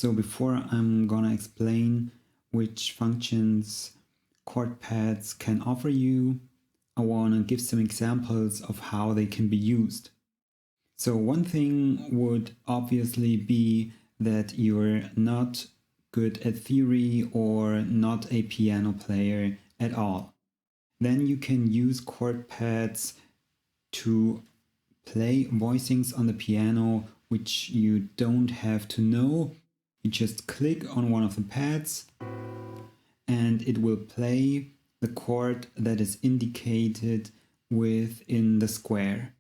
So before I'm gonna explain which functions chord pads can offer you, I wanna give some examples of how they can be used. So one thing would obviously be that you're not good at theory or not a piano player at all. Then you can use chord pads to play voicings on the piano, which you don't have to know. You just click on one of the pads and it will play the chord that is indicated within the square.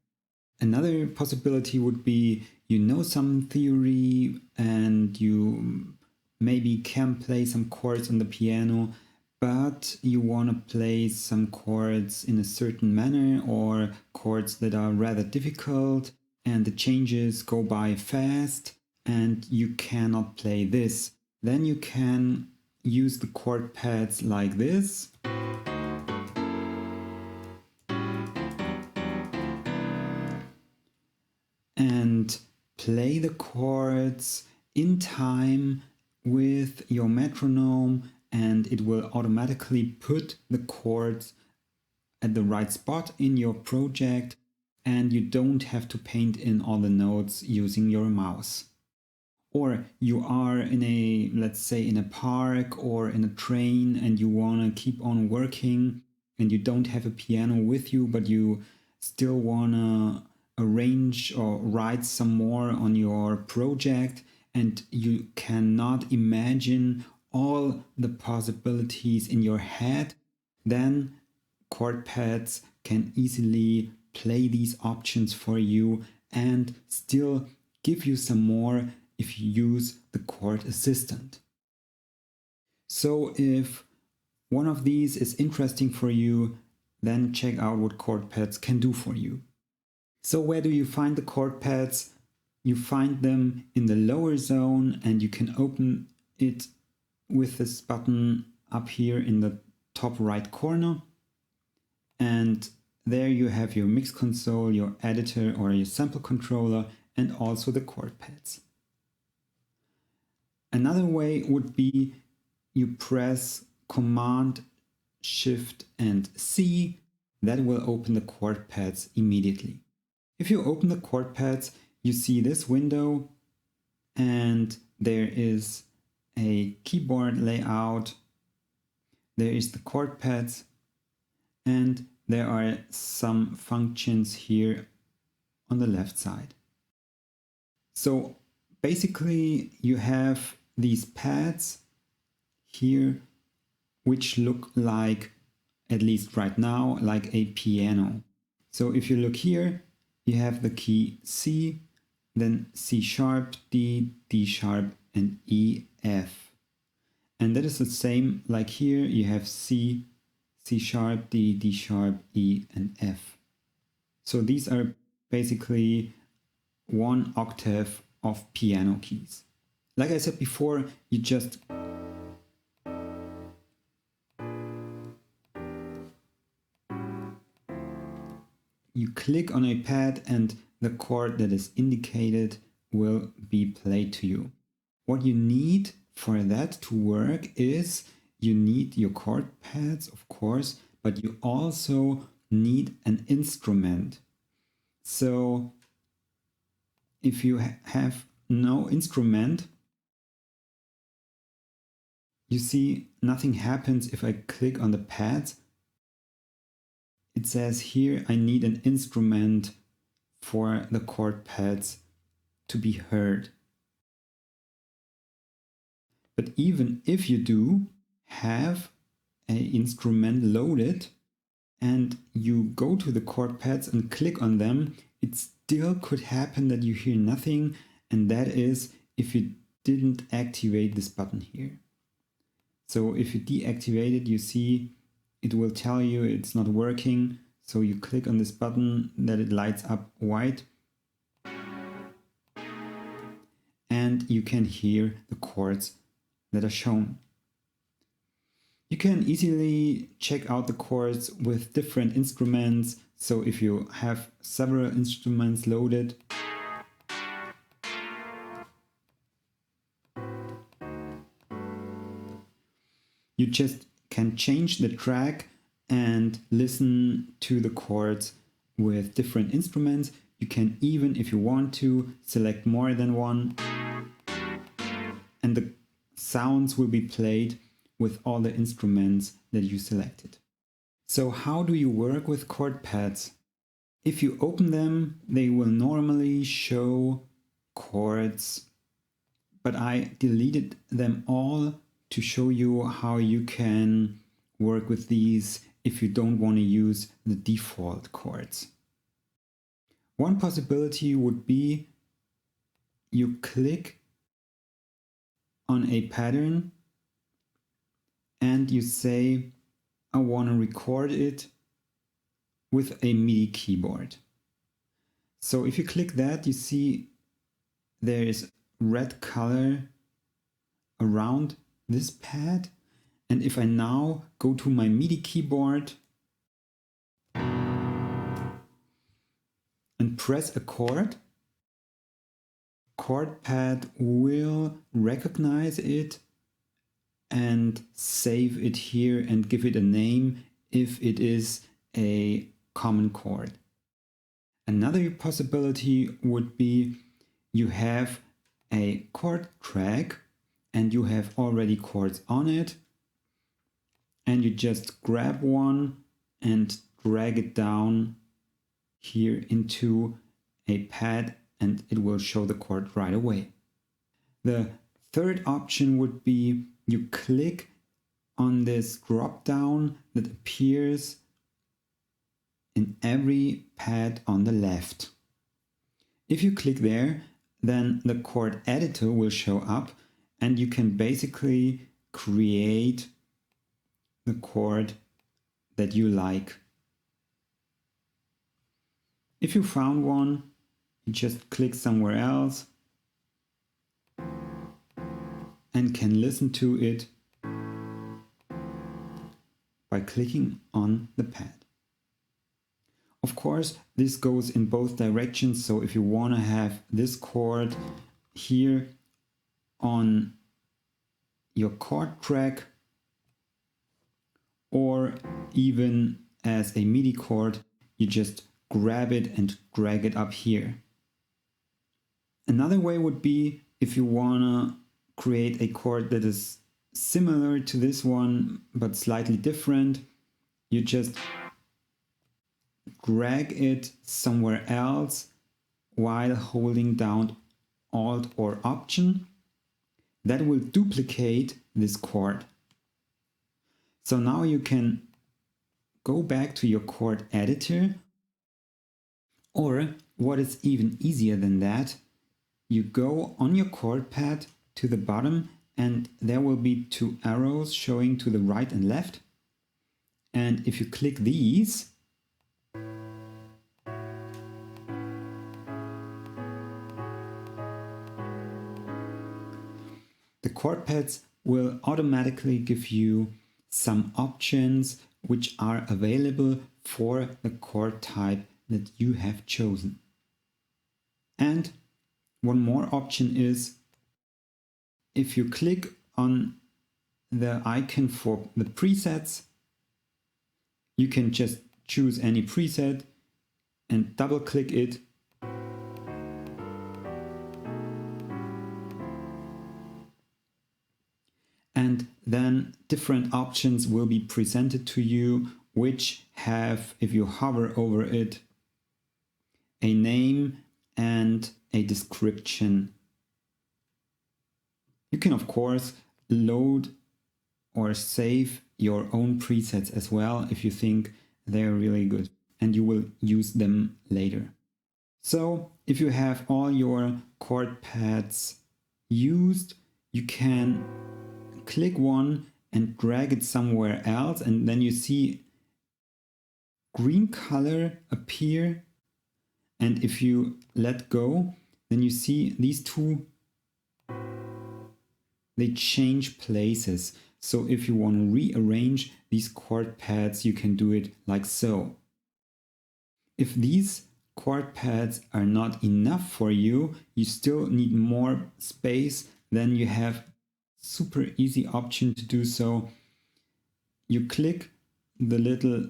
Another possibility would be you know some theory and you maybe can play some chords on the piano, but you want to play some chords in a certain manner or chords that are rather difficult and the changes go by fast and you cannot play this. Then you can use the chord pads like this. And play the chords in time with your metronome, and it will automatically put the chords at the right spot in your project, and you don't have to paint in all the notes using your mouse. Or you are in a, let's say, in a park or in a train and you want to keep on working and you don't have a piano with you, but you still want to arrange or write some more on your project and you cannot imagine all the possibilities in your head, then chord pads can easily play these options for you and still give you some more if you use the Chord Assistant. So if one of these is interesting for you, then check out what chord pads can do for you. So where do you find the chord pads? You find them in the lower zone and you can open it with this button up here in the top right corner. And there you have your mix console, your editor or your sample controller, and also the chord pads. Another way would be you press Command, Shift and C. That will open the chord pads immediately. If you open the chord pads, you see this window and there is a keyboard layout. There is the chord pads and there are some functions here on the left side. So basically you have these pads here which look like, at least right now, like a piano. So if you look here, you have the key C, then C sharp, D, D sharp and E, F. And that is the same like here, you have C, C sharp, D, D sharp, E and F. So these are basically one octave of piano keys. Like I said before, you just click on a pad and the chord that is indicated will be played to you. What you need for that to work is you need your chord pads, of course, but you also need an instrument. So if you have no instrument, you see nothing happens if I click on the pads. It says here I need an instrument for the chord pads to be heard. But even if you do have an instrument loaded and you go to the chord pads and click on them, it still could happen that you hear nothing, and that is if you didn't activate this button here. So if you deactivate it, you see it will tell you it's not working. So you click on this button, that it lights up white. And you can hear the chords that are shown. You can easily check out the chords with different instruments. So if you have several instruments loaded, You just can change the track and listen to the chords with different instruments. You can even, if you want to, select more than one, and the sounds will be played with all the instruments that you selected. So how do you work with chord pads? If you open them, they will normally show chords, but I deleted them all to show you how you can work with these if you don't want to use the default chords. One possibility would be you click on a pattern and you say, I want to record it with a MIDI keyboard. So if you click that, you see there is red color around this pad. And if I now go to my MIDI keyboard and press a chord pad will recognize it and save it here and give it a name if it is a common chord. Another possibility would be you have a chord track and you have already chords on it, and you just grab one and drag it down here into a pad and it will show the chord right away. The third option would be you click on this drop down that appears in every pad on the left. If you click there, then the chord editor will show up and you can basically create the chord that you like. If you found one, you just click somewhere else and can listen to it by clicking on the pad. Of course, this goes in both directions, so if you want to have this chord here on your chord track or even as a MIDI chord, you just grab it and drag it up here. Another way would be if you want to create a chord that is similar to this one but slightly different, you just drag it somewhere else while holding down Alt or Option. That will duplicate this chord. So now you can go back to your chord editor, or what is even easier than that, you go on your chord pad to the bottom and there will be two arrows showing to the right and left. And if you click these, the chord pads will automatically give you some options which are available for the chord type that you have chosen. And one more option is if you click on the icon for the presets, you can just choose any preset and double click it. And then different options will be presented to you, which have, if you hover over it, a name and a description. You can, of course, load or save your own presets as well if you think they're really good and you will use them later. So if you have all your chord pads used, you can click one and drag it somewhere else, and then you see green color appear, and if you let go, then you see these two, they change places. So if you want to rearrange these chord pads, you can do it like so. If these chord pads are not enough for you, you still need more space, then you have super easy option to do so. you click the little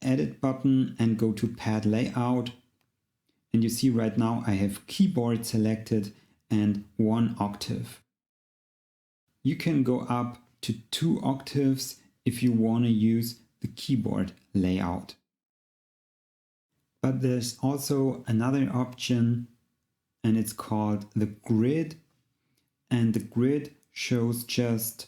edit button and go to pad layout. And you see right now I have keyboard selected and 1 octave. You can go up to 2 octaves if you want to use the keyboard layout. But there's also another option, and it's called the grid. And the grid shows just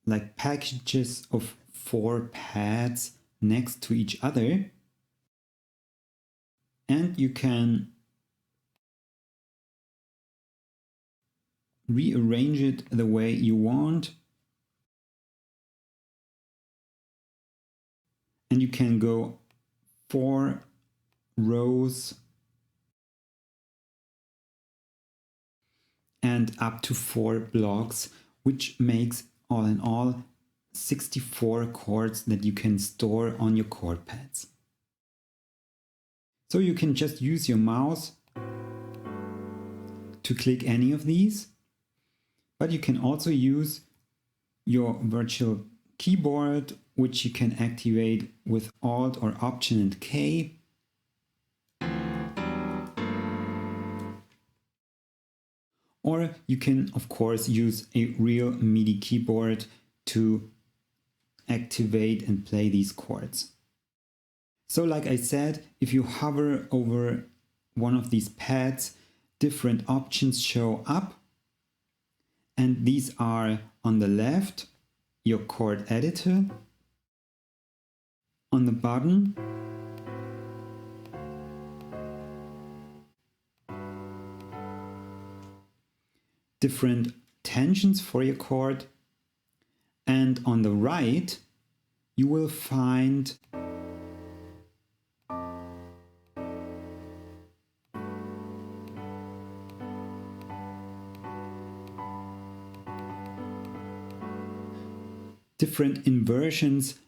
like packages of 4 pads next to each other. And you can rearrange it the way you want. And you can go 4 rows and up to 4 blocks, which makes all in all 64 chords that you can store on your chord pads. So you can just use your mouse to click any of these, but you can also use your virtual keyboard, which you can activate with Alt or Option and K. Or you can, of course, use a real MIDI keyboard to activate and play these chords. So like I said, if you hover over one of these pads, different options show up. And these are on the left, your chord editor. On the bottom, different tensions for your chord. And on the right, you will find different inversions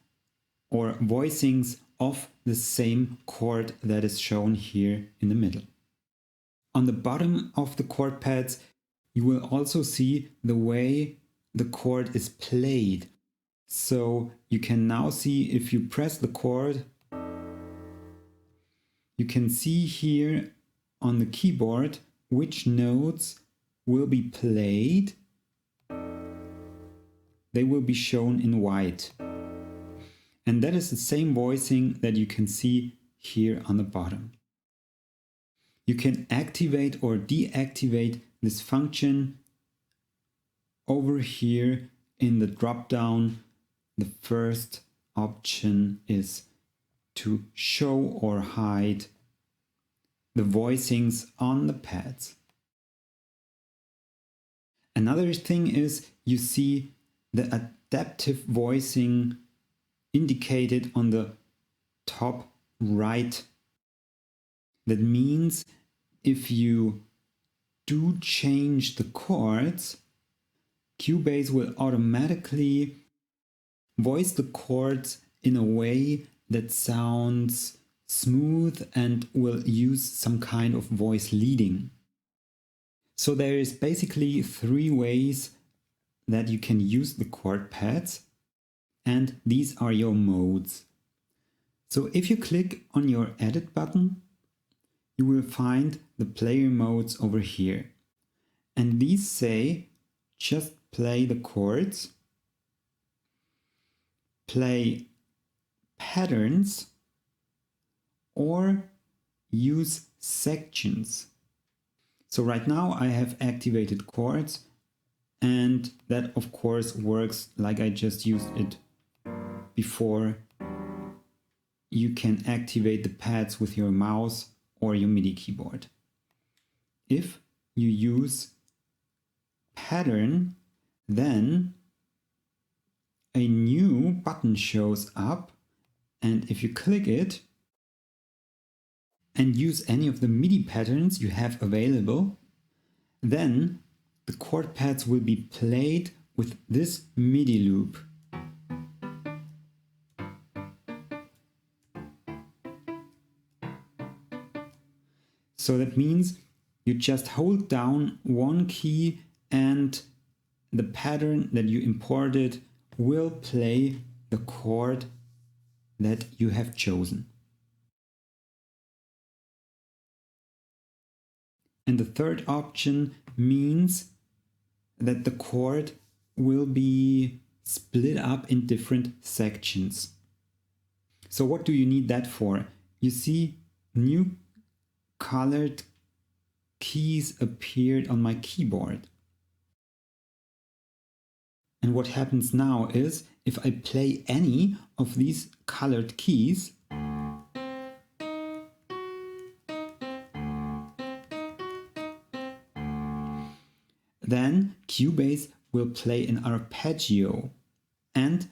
or voicings of the same chord that is shown here in the middle. On the bottom of the chord pads, you will also see the way the chord is played. So you can now see if you press the chord, you can see here on the keyboard which notes will be played. They will be shown in white. And that is the same voicing that you can see here on the bottom. You can activate or deactivate this function over here in the drop down. The first option is to show or hide the voicings on the pads. Another thing is you see the adaptive voicing indicated on the top right. That means if you do change the chords, Cubase will automatically voice the chords in a way that sounds smooth and will use some kind of voice leading. So there is basically 3 ways that you can use the chord pads, and these are your modes. So if you click on your edit button, you will find the player modes over here. And these say just play the chords, play patterns, or use sections. So right now I have activated chords, and that of course works like I just used it before. You can activate the pads with your mouse or your MIDI keyboard. If you use pattern, then a new button shows up, and if you click it and use any of the MIDI patterns you have available, then the chord pads will be played with this MIDI loop. So that means you just hold down one key and the pattern that you imported will play the chord that you have chosen. And the third option means that the chord will be split up in different sections. So what do you need that for? You see, new colored keys appeared on my keyboard. And what happens now is, if I play any of these colored keys, then Cubase will play an arpeggio. And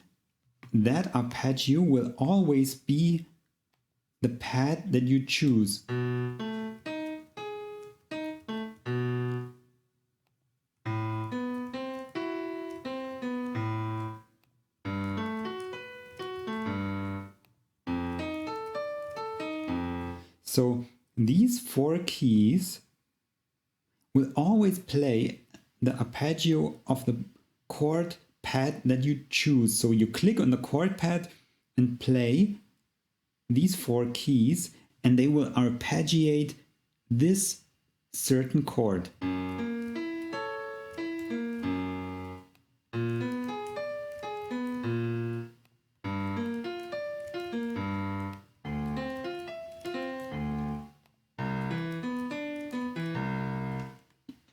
that arpeggio will always be the pad that you choose. So these four keys will always play the arpeggio of the chord pad that you choose. So you click on the chord pad and play these four keys, and they will arpeggiate this certain chord.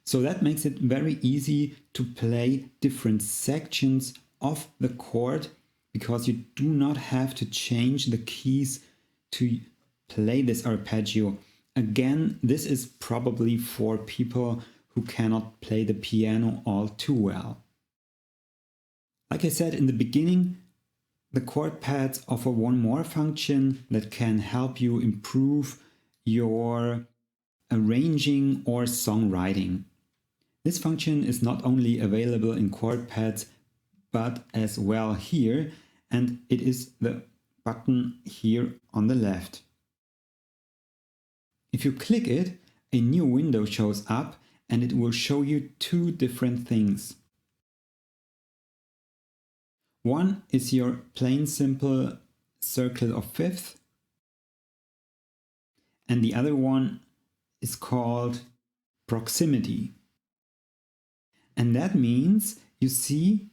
So that makes it very easy to play different sections of the chord, because you do not have to change the keys to play this arpeggio. Again, this is probably for people who cannot play the piano all too well. Like I said in the beginning, the chord pads offer one more function that can help you improve your arranging or songwriting. This function is not only available in chord pads, but as well here, and it is the button here on the left. If you click it, a new window shows up and it will show you two different things. One is your plain simple circle of fifth, and the other one is called proximity. And that means you see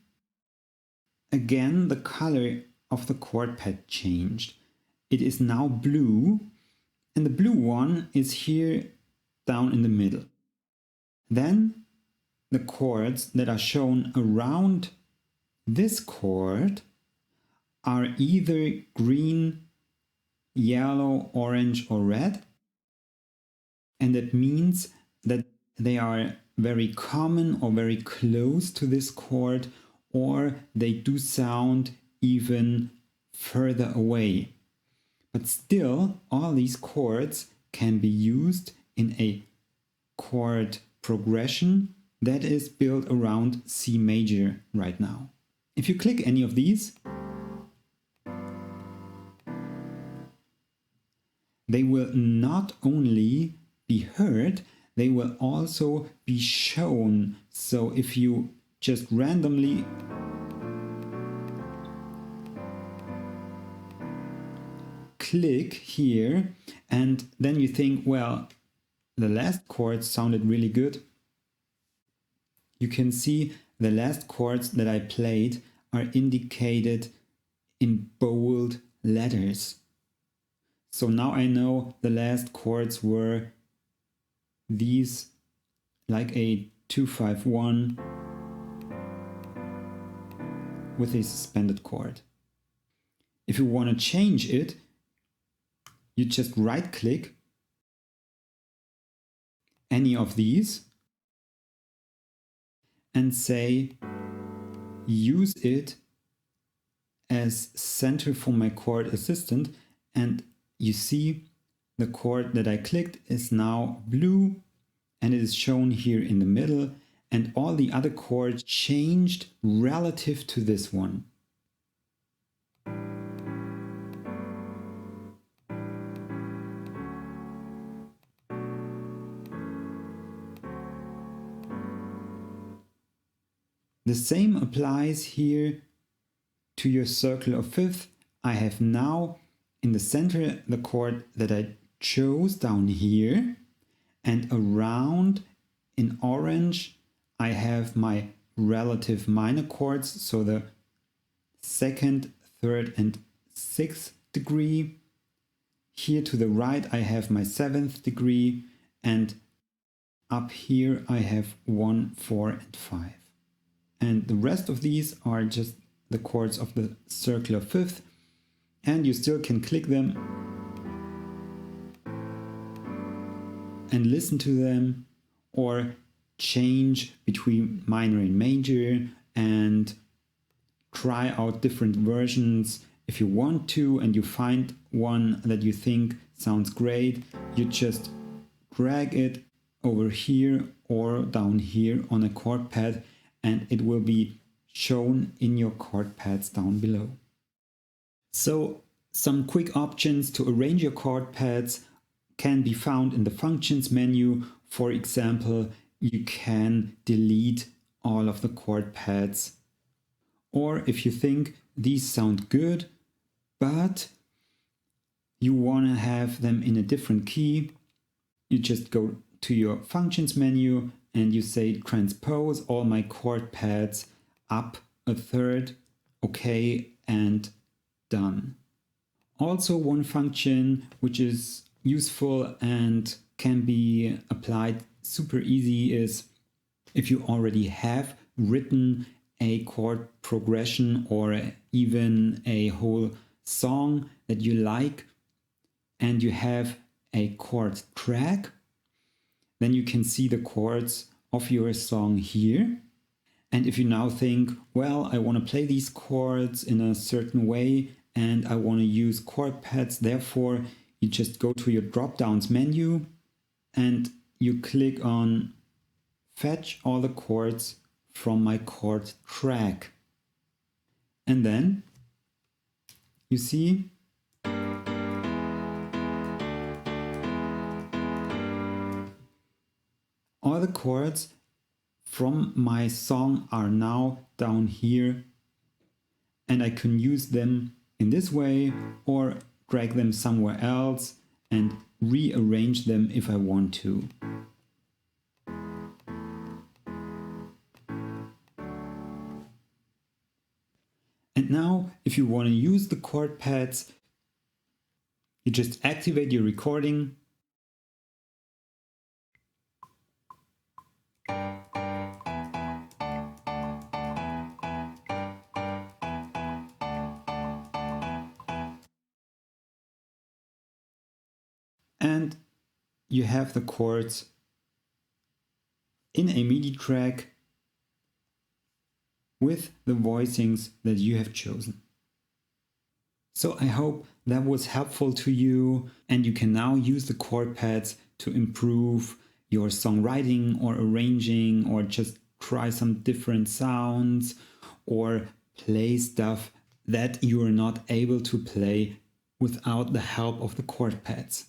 again the color of the chord pad changed. It is now blue, and the blue one is here down in the middle. Then the chords that are shown around this chord are either green, yellow, orange, or red. And that means that they are very common or very close to this chord, or they do sound even further away. But still, all these chords can be used in a chord progression that is built around C major right now. If you click any of these, they will not only be heard, they will also be shown. So if you just randomly click here and then you think, well, the last chords sounded really good, you can see the last chords that I played are indicated in bold letters. So now I know the last chords were these, like a 2-5-1 with a suspended chord. If you want to change it, you just right click any of these and say use it as center for my Chord Assistant, and you see the chord that I clicked is now blue and it is shown here in the middle, and all the other chords changed relative to this one. The same applies here to your circle of fifth, I have now in the center the chord that I chose down here, and around in orange I have my relative minor chords, so the second, third and sixth degree. Here to the right I have my seventh degree, and up here I have 1, 4 and 5. And the rest of these are just the chords of the circle of fifth, and you still can click them and listen to them, or change between minor and major and try out different versions. If you want to and you find one that you think sounds great, you just drag it over here or down here on a chord pad, and it will be shown in your chord pads down below. So some quick options to arrange your chord pads can be found in the Functions menu. For example, you can delete all of the chord pads. Or if you think these sound good, but you want to have them in a different key, you just go to your Functions menu and you say transpose all my chord pads up a third, OK, and done. Also, one function which is useful and can be applied super easy is if you already have written a chord progression or even a whole song that you like and you have a chord track, then you can see the chords of your song here. And if you now think, well, I want to play these chords in a certain way and I want to use chord pads, therefore you just go to your drop-downs menu and you click on fetch all the chords from my chord track. And then you see all the chords from my song are now down here, and I can use them in this way or drag them somewhere else and rearrange them if I want to. And now, if you want to use the chord pads, you just activate your recording . And you have the chords in a MIDI track with the voicings that you have chosen. So I hope that was helpful to you, and you can now use the chord pads to improve your songwriting or arranging, or just try some different sounds or play stuff that you are not able to play without the help of the chord pads.